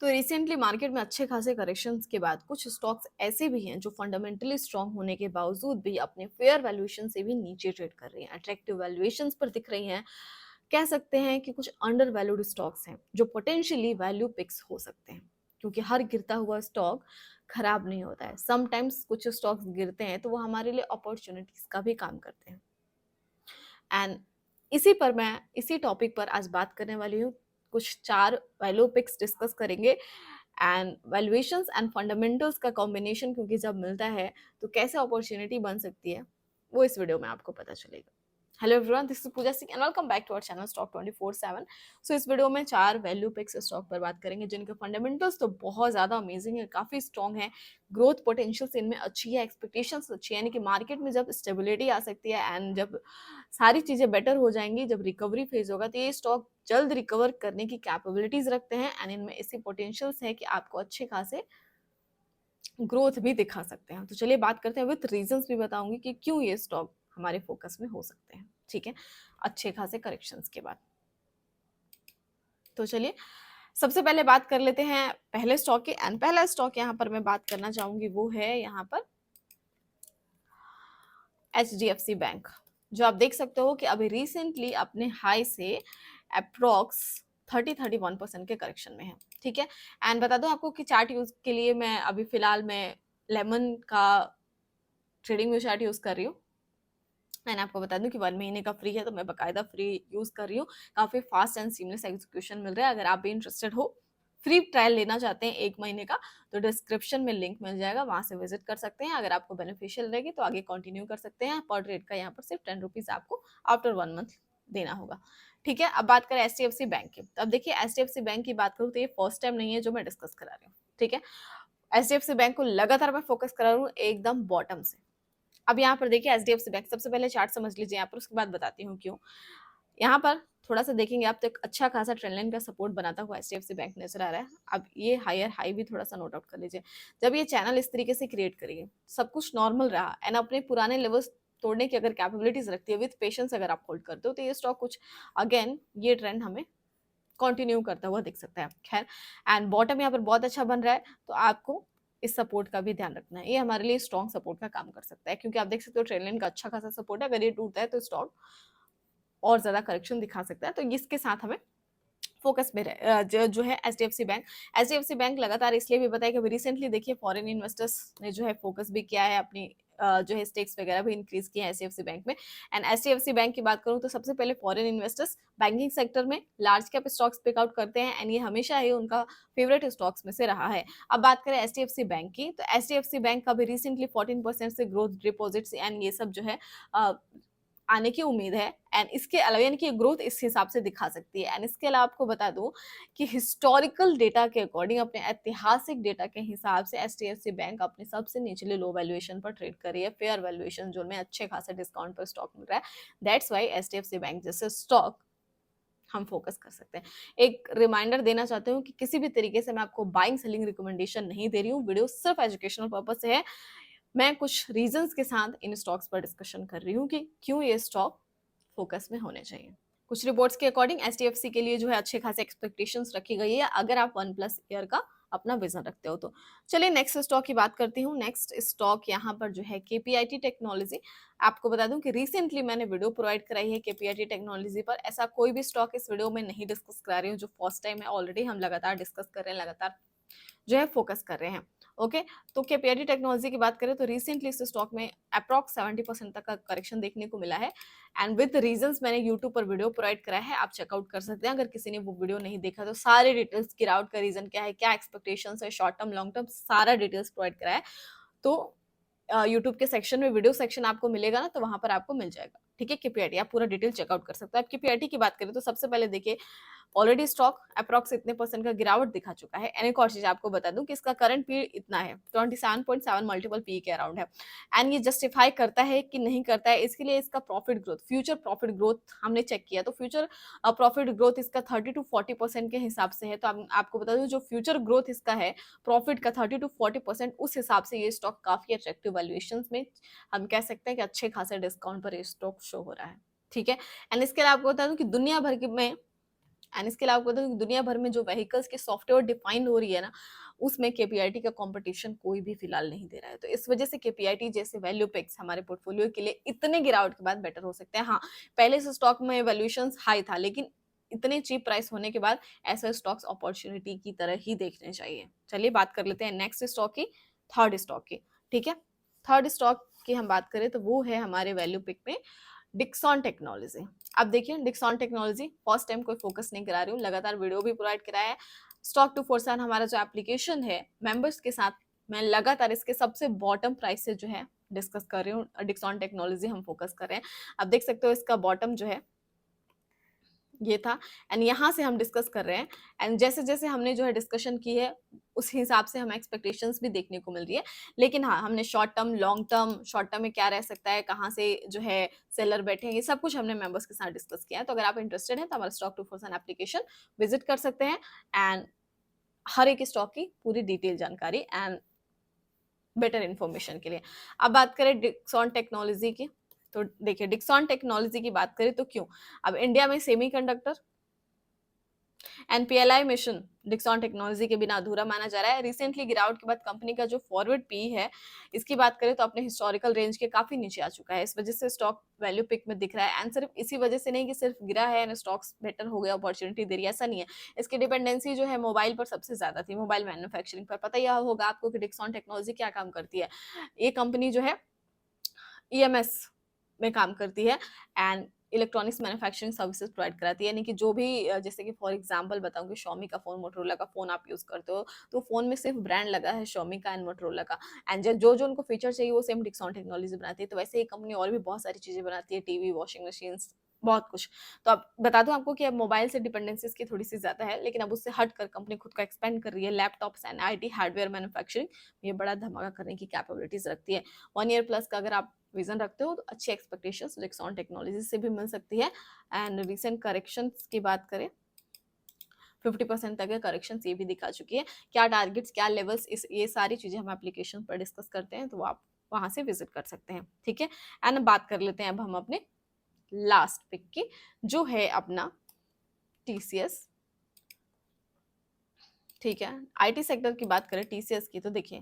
तो recently market में अच्छे खासे करेक्शंस के बाद कुछ स्टॉक्स ऐसे भी हैं जो फंडामेंटली स्ट्रांग होने के बावजूद भी अपने फेयर वैल्यूएशन से भी नीचे ट्रेड कर रही हैं, अट्रैक्टिव वैल्यूएशंस पर दिख रही हैं। कह सकते हैं कि कुछ अंडर वैल्यूड स्टॉक्स हैं जो पोटेंशियली वैल्यू पिक्स हो सकते हैं, क्योंकि हर गिरता हुआ स्टॉक खराब नहीं होता है। समटाइम्स कुछ स्टॉक्स गिरते हैं तो वो हमारे लिए अपॉर्चुनिटीज का भी काम करते हैं। एंड इसी टॉपिक पर आज बात करने वाली हूँ। कुछ 4 वैल्यू पिक्स डिस्कस करेंगे एंड वैल्यूएशंस एंड फंडामेंटल्स का कॉम्बिनेशन, क्योंकि जब मिलता है तो कैसे अपॉर्चुनिटी बन सकती है वो इस वीडियो में आपको पता चलेगा। Hello everyone, this is Pooja Singh and welcome back to our channel stock 24/7। So इस वीडियो में 4 वैल्यू पिक्स स्टॉक पर बात करेंगे जिनके फंडामेंटल्स तो बहुत ज़्यादा अमेजिंग है, काफ़ी स्ट्रॉन्ग है। ग्रोथ पोटेंशियल्स इनमें अच्छी है, एक्सपेक्टेशंस अच्छी है, यानी कि मार्केट में जब स्टेबिलिटी आ सकती है एंड जब सारी चीज़ें बेटर हो जाएंगी, जब रिकवरी फेज होगा तो ये स्टॉक जल्द रिकवर करने की कैपेबिलिटीज रखते हैं एंड इनमें ऐसी पोटेंशियल्स है कि आपको अच्छे खासे ग्रोथ भी दिखा सकते हैं। तो चलिए बात करते हैं, विथ रीजंस भी बताऊंगी कि क्यों ये स्टॉक हमारे फोकस में हो सकते हैं। ठीक है, अच्छे खासे करेक्शंस के बाद। तो चलिए सबसे पहले बात कर लेते हैं पहले स्टॉक की। एंड पहला स्टॉक यहाँ पर मैं बात करना चाहूंगी वो है यहाँ पर HDFC बैंक, जो आप देख सकते हो कि अभी रिसेंटली अपने हाई से अप्रोक्स 30-31% के करेक्शन में है। ठीक है, एंड बता दो आपको कि चार्ट यूज के लिए मैं अभी फिलहाल मैं लेमन का ट्रेडिंग व्यू चार्ट यूज कर रही हूँ। मैंने आपको बता दूं कि 1 महीने का फ्री है, तो मैं बकायदा फ्री यूज कर रही हूँ। काफी फास्ट एंड सीमलेस एग्जीक्यूशन मिल रहा है। अगर आप भी इंटरेस्टेड हो, फ्री ट्रायल लेना चाहते हैं 1 महीने का, तो डिस्क्रिप्शन में लिंक मिल जाएगा, वहां से विजिट कर सकते हैं। अगर आपको बेनिफिशियल रहेगी तो आगे कंटिन्यू कर सकते हैं। पर रेट का यहाँ पर सिर्फ 10 रुपीज आपको आफ्टर 1 मंथ देना होगा। ठीक है, अब बात करें HDFC बैंक की। तो अब देखिए HDFC बैंक की बात करूँ तो ये फर्स्ट टाइम नहीं है जो मैं डिस्कस करा रही हूँ। ठीक है, HDFC बैंक को लगातार मैं फोकस करा रही हूँ एकदम बॉटम से। अब यहाँ पर देखिए HDFC बैंक, सबसे पहले चार्ट समझ लीजिए यहाँ पर, उसके बाद बताती हूँ क्यों। यहाँ पर थोड़ा सा देखेंगे आप तो एक अच्छा खासा ट्रेंड लाइन का सपोर्ट बनाता हुआ HDFC बैंक नजर आ रहा है। अब ये हायर हाई भी थोड़ा सा नोट आउट कर लीजिए। जब ये चैनल इस तरीके से क्रिएट करिए, सब कुछ नॉर्मल रहा एंड अपने पुराने लेवल्स तोड़ने की अगर कैपेबिलिटीज रखती है, विद पेशेंस अगर आप होल्ड करते हो, तो ये स्टॉक कुछ अगेन ये ट्रेंड हमें कंटिन्यू करता हुआ दिख सकता है। खैर, एंड बॉटम यहाँ पर बहुत अच्छा बन रहा है, तो आपको इस सपोर्ट का भी ध्यान रखना है। ये हमारे लिए स्ट्रॉन्ग सपोर्ट का काम कर सकता है, क्योंकि आप देख सकते हो ट्रेंड लाइन का अच्छा खासा सपोर्ट है। अगर ये टूटता है तो स्टॉक और ज्यादा करेक्शन दिखा सकता है। तो इसके साथ हमें फोकस में जो है H D F C bank लगातार इसलिए भी बताया कि रिसेंटली देखिए फॉरेन इन्वेस्टर्स ने जो है फोकस भी किया है, अपनी जो है स्टेक्स वगैरह भी इंक्रीज किया है HDFC बैंक में। एंड HDFC बैंक की बात करूं तो सबसे पहले फॉरेन इन्वेस्टर्स बैंकिंग सेक्टर में लार्ज कैप स्टॉक्स पिकआउट करते हैं एंड ये हमेशा ही उनका फेवरेट स्टॉक्स में से रहा है। अब बात करें HDFC बैंक की, तो HDFC बैंक का भी रिसेंटली 14% से ग्रोथ डिपॉजिट्स एंड ये सब जो है आने की उम्मीद है। एंड इसके अलावा यानी कि ग्रोथ इस हिसाब से दिखा सकती है। एंड इसके अलावा आपको बता दूं कि हिस्टोरिकल डेटा के अकॉर्डिंग, अपने ऐतिहासिक डेटा के हिसाब से HDFC बैंक अपने सबसे निचले लो वैल्यूएशन पर ट्रेड कर रही है। फेयर वैल्यूएशन जोन में अच्छे खासे डिस्काउंट पर स्टॉक मिल रहा है। दैट्स वाई HDFC बैंक जैसे स्टॉक हम फोकस कर सकते हैं। एक रिमाइंडर देना चाहती हूँ कि किसी भी तरीके से मैं आपको बाइंग सेलिंग रिकमेंडेशन नहीं दे रही हूँ। वीडियो सिर्फ एजुकेशनल पर्पज से है। मैं कुछ रीजंस के साथ इन स्टॉक्स पर डिस्कशन कर रही हूँ कि क्यों ये स्टॉक फोकस में होने चाहिए। कुछ रिपोर्ट्स के अकॉर्डिंग HDFC के लिए जो है अच्छे खासे एक्सपेक्टेशंस रखी गई है, अगर आप 1+ ईयर का अपना विजन रखते हो तो। चलिए नेक्स्ट स्टॉक की बात करती हूँ। नेक्स्ट स्टॉक यहाँ पर जो है KPIT टेक्नोलॉजी। आपको बता दूं कि रिसेंटली मैंने वीडियो प्रोवाइड कराई है KPIT टेक्नोलॉजी पर। ऐसा कोई भी स्टॉक इस वीडियो में नहीं डिस्कस करा रही हूँ जो फर्स्ट टाइम है, ऑलरेडी हम लगातार डिस्कस कर रहे हैं, लगातार जो है फोकस कर रहे हैं। ओके, तो KPIT टेक्नोलॉजी की बात करें तो रिसेंटली इस स्टॉक में अप्रॉक्स 70% तक का करेक्शन देखने को मिला है। एंड विद रीजंस मैंने यूट्यूब पर वीडियो प्रोवाइड करा है, आप चेकआउट कर सकते हैं। अगर किसी ने वो वीडियो नहीं देखा तो सारे डिटेल्स, गिरावट का रीजन क्या है, क्या एक्सपेक्टेशंस है, शॉर्ट टर्म लॉन्ग टर्म, सारा डिटेल्स प्रोवाइड करा है। तो यूट्यूब के सेक्शन में वीडियो सेक्शन आपको मिलेगा ना, तो वहां पर आपको मिल जाएगा। ठीक है, KPIT आप पूरा डिटेल चेकआउट कर सकते हैं। अब KPIT की बात करें तो सबसे पहले देखिए ऑलरेडी स्टॉक अप्रॉक्स इतने परसेंट का गिरावट दिखा चुका है। एंड एक और चीज आपको बता दूं कि इसका करंट पी इतना है, 27.7 मल्टीपल पी के अराउंड है। एंड ये जस्टिफाई करता है कि नहीं करता है, इसके लिए इसका profit growth, future profit growth हमने चेक किया तो फ्यूचर प्रॉफिट ग्रोथ इसका 30-40% के हिसाब से है। तो आपको बता दूं जो फ्यूचर ग्रोथ इसका है प्रॉफिट का 30-40%, उस हिसाब से ये स्टॉक काफी अट्रैक्टिव वैल्यूएशन में हम कह सकते हैं कि अच्छे खासे डिस्काउंट पर ये स्टॉक शो हो रहा है। ठीक है, एंड इसके अलावा आपको बता दूं कि दुनिया भर के में एंड इसके अलावा आपको दुनिया भर में जो व्हीकल्स के सॉफ्टवेयर डिफाइन हो रही है ना, उसमें केपीआईटी का कंपटीशन कोई भी फिलहाल नहीं दे रहा है। तो इस वजह से केपीआईटी जैसे वैल्यू पिक्स हमारे पोर्टफोलियो के लिए इतने गिरावट के बाद बेटर हो सकते हैं। हाँ, पहले से स्टॉक में वैल्यूएशंस हाई था, लेकिन इतने चीप प्राइस होने के बाद ऐसे स्टॉक्स अपॉर्चुनिटी की तरह ही देखने चाहिए। चलिए बात कर लेते हैं नेक्स्ट स्टॉक की, थर्ड स्टॉक की। ठीक है, थर्ड स्टॉक की हम बात करें तो वो है हमारे वैल्यू पिक में डिक्सॉन टेक्नोलॉजी। अब देखिए डिक्सॉन टेक्नोलॉजी फर्स्ट टाइम कोई फोकस नहीं करा रही हूँ, लगातार वीडियो भी प्रोवाइड कराया है। स्टॉक टू फोर्सन हमारा जो एप्लीकेशन है मेंबर्स के साथ, मैं लगातार इसके सबसे बॉटम प्राइस से जो है डिस्कस कर रही हूँ। डिक्सॉन टेक्नोलॉजी हम फोकस कर रहे हैं। अब देख सकते हो इसका बॉटम जो है ये था, एंड यहाँ से हम डिस्कस कर रहे हैं। एंड जैसे जैसे हमने जो है डिस्कशन की है उस हिसाब से हमें एक्सपेक्टेशंस भी देखने को मिल रही है। लेकिन हाँ, हमने short term, long term, short term में क्या रह सकता है, कहाँ से जो है सेलर बैठे हैं, ये सब कुछ हमने मेंबर्स के साथ डिस्कस किया है। तो अगर आप इंटरेस्टेड हैं तो हमारा स्टॉक 2% एप्लीकेशन विजिट कर सकते हैं एंड हर एक स्टॉक की पूरी डिटेल जानकारी एंड बेटर इन्फॉर्मेशन के लिए। अब बात करें डिक्सॉन टेक्नोलॉजी की, तो देखिए डिक्सॉन टेक्नोलॉजी की बात करें तो क्यों, अब इंडिया में सेमीकंडक्टर एनपीएलआई मिशन डिक्सॉन टेक्नोलॉजी के बिना अधूरा माना जा रहा है। रिसेंटली गिरावट के बाद कंपनी का जो फॉरवर्ड पी है, इसकी बात करें तो अपने हिस्टोरिकल रेंज के काफी नीचे आ चुका है। इस वजह से स्टॉक वैल्यू पिक में दिख रहा है। एंड सिर्फ इसी वजह से नहीं कि सिर्फ गिरा है एंड स्टॉक्स बेटर हो गया, अपॉर्चुनिटी दे रही है, ऐसा नहीं है। इसकी डिपेंडेंसी जो है मोबाइल पर सबसे ज्यादा थी, मोबाइल मैन्युफैक्चरिंग पर। पता यह होगा आपको कि डिक्सॉन टेक्नोलॉजी क्या काम करती है। ये कंपनी जो है ईएमएस में काम करती है and electronics manufacturing services provide कराती है। यानी कि जो भी जैसे कि फॉर एग्जांपल बताऊं कि Xiaomi का फोन, मोटरोला का फोन आप यूज करते हो, तो फोन में सिर्फ ब्रांड लगा है Xiaomi का एंड मोटरोला का, एंड जो जो उनको फीचर चाहिए वो सेम डिक्सॉन टेक्नोलॉजी बनाती है। तो वैसे ही कंपनी और भी बहुत सारी चीजें बनाती है, टीवी, वॉशिंग मशीन, बहुत कुछ। तो अब बता दूं आपको कि अब मोबाइल से डिपेंडेंसी इसकी थोड़ी सी ज्यादा है, लेकिन अब उससे हट कर कंपनी खुद को एक्सपेंड कर रही है। Laptops and IT hardware manufacturing ये बड़ा धमाका करने की कैपेबिलिटीज रखती है। 1 ईयर प्लस का अगर आप विजन रखते हो तो अच्छी एक्सपेक्टेशंस डिक्सॉन टेक्नोलॉजी से भी मिल सकती है। एंड रिसेंट करेक्शंस की बात करें, 50% तक के करेक्शंस ये भी दिखा चुकी है। क्या टारगेट्स, क्या लेवल्स, इस ये सारी चीजें हम एप्लीकेशन पर डिस्कस करते हैं, तो आप वहां से विजिट कर सकते हैं। ठीक है, एंड बात कर लेते हैं अब हम अपने लास्ट पिक की, जो है अपना टीसीएस। ठीक है, आईटी सेक्टर की बात करें टीसीएस की, तो देखिए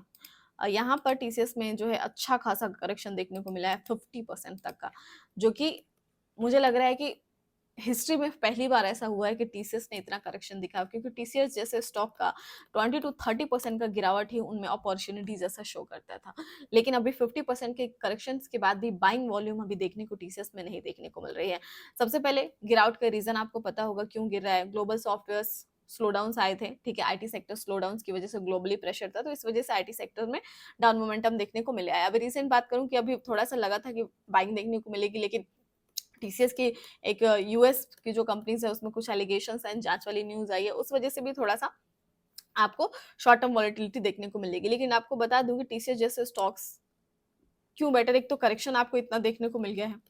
यहाँ पर टीसीएस में जो है अच्छा खासा करेक्शन देखने को मिला है 50% तक का, जो कि मुझे लग रहा है कि हिस्ट्री में पहली बार ऐसा हुआ है कि टीसीएस ने इतना करेक्शन दिखा, क्योंकि टीसीएस जैसे स्टॉक का 20 to 30% का गिरावट ही उनमें अपॉर्चुनिटी जैसा शो करता था। लेकिन अभी 50% के करेक्शन के बाद भी बाइंग वॉल्यूम अभी देखने को टीसीएस में नहीं देखने को मिल रही है। सबसे पहले गिरावट का रीजन आपको पता होगा क्यों गिर रहा है, ग्लोबल सॉफ्टवेयर स्लोडाउन आए थे। ठीक है, आईटी सेक्टर स्लोडाउन की वजह से ग्लोबली प्रेशर था, तो इस वजह से आईटी सेक्टर में डाउन मोमेंटम देखने को मिला है। अभी रिसेंट बात करूं कि अभी थोड़ा सा लगा था कि बाइंग देखने को मिलेगी, लेकिन टीसीएस की एक यूएस की जो कंपनीज है उसमें कुछ एलिगेशंस एंड जांच वाली न्यूज आई है, उस वजह से भी थोड़ा सा आपको शॉर्ट टर्म वॉलेटिलिटी देखने को मिलेगी। लेकिन आपको बता दूं कि टीसीएस जैसे स्टॉक्स क्यों बेटर, एक तो करेक्शन आपको इतना देखने को मिल गया है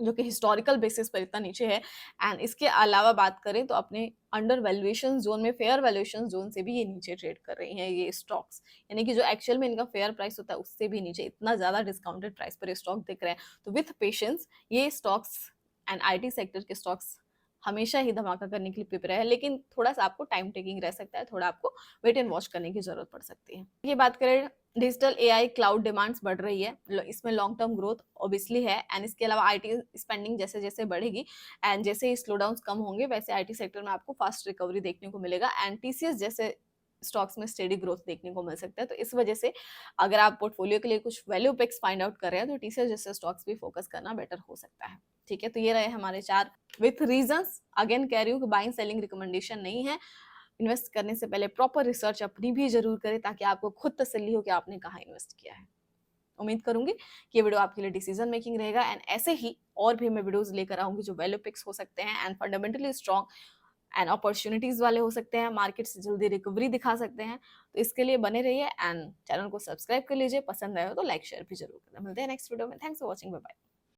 जो कि हिस्टोरिकल बेसिस पर इतना नीचे है, एंड इसके अलावा बात करें तो अपने अंडर वैल्यूएशन जोन में, फेयर वैल्यूएशन जोन से भी ये नीचे ट्रेड कर रही हैं ये स्टॉक्स। यानी कि जो एक्चुअल में इनका फेयर प्राइस होता है उससे भी नीचे, इतना ज्यादा डिस्काउंटेड प्राइस पर ये स्टॉक दिख रहे हैं। तो विथ पेशेंस ये स्टॉक्स एंड आईटी सेक्टर के स्टॉक्स हमेशा ही धमाका करने के लिए प्रिपेयर है, लेकिन थोड़ा सा आपको टाइम टेकिंग रह सकता है, थोड़ा आपको वेट एंड वॉच करने की जरूरत पड़ सकती है। ये बात करें डिजिटल एआई क्लाउड डिमांड्स बढ़ रही है, इसमें लॉन्ग टर्म ग्रोथ ऑब्वियसली है, एंड इसके अलावा आईटी स्पेंडिंग जैसे जैसे बढ़ेगी एंड जैसे ही स्लो डाउन कम होंगे वैसे आईटी सेक्टर में आपको फास्ट रिकवरी देखने को मिलेगा, एंड टीसीएस जैसे स्टॉक्स में स्टेडी ग्रोथ देखने को मिल सकता है। तो इस वजह से अगर आप पोर्टफोलियो के लिए कुछ वैल्यू पिक्स फाइंड आउट कर रहे हैं तो टीसीएस जैसे स्टॉक्स भी फोकस करना बेटर हो सकता है। ठीक है, तो ये रहे हमारे 4 विथ रीजंस। अगेन कह रही हूँ कि बाइंग सेलिंग रिकमेंडेशन नहीं है। इन्वेस्ट करने से पहले प्रॉपर रिसर्च अपनी भी जरूर करें ताकि आपको खुद तसल्ली हो कि आपने कहाँ इन्वेस्ट किया है। उम्मीद करूंगी कि ये वीडियो आपके लिए डिसीजन मेकिंग रहेगा, एंड ऐसे ही और भी मैं वीडियोस लेकर आऊंगी जो वैल्यू पिक्स हो सकते हैं and fundamentally strong and opportunities वाले हो सकते हैं, मार्केट से जल्दी रिकवरी दिखा सकते हैं। तो इसके लिए बने रहिए एंड चैनल को सब्सक्राइब कर लीजिए, पसंद आए हो तो लाइक शेयर भी जरूर करें। मिलते हैं नेक्स्ट वीडियो में। Thanks for watching, bye bye.